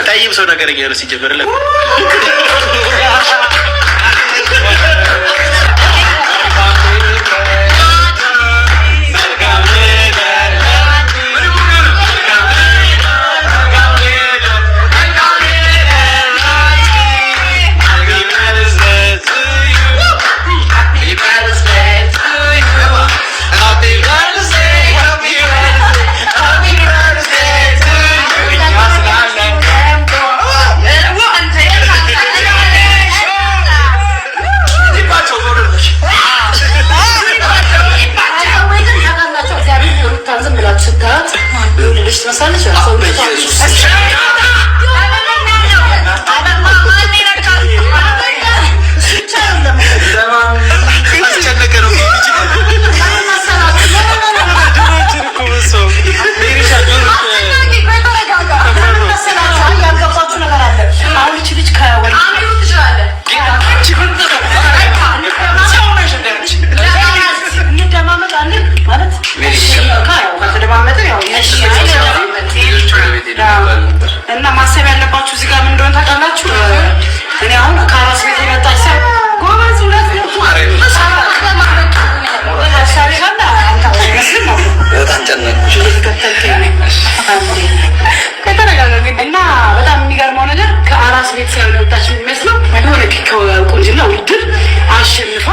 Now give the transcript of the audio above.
ጠይብ ሰው ነገረኛ ነው ሲጀምር ለ እና ማሰብ ያለባችሁ እዚህ ጋር ምን እንደሆነ ታውቃላችሁ? እኔ አሁን ከአራስ ቤት የመጣች ሰው ጎበዝ ሁለት እና በጣም የሚገርመው ነገር ከአራስ ቤት ስለወጣች የሚመስለው የሆነ ቁንጅና ውድድር አሸንፋ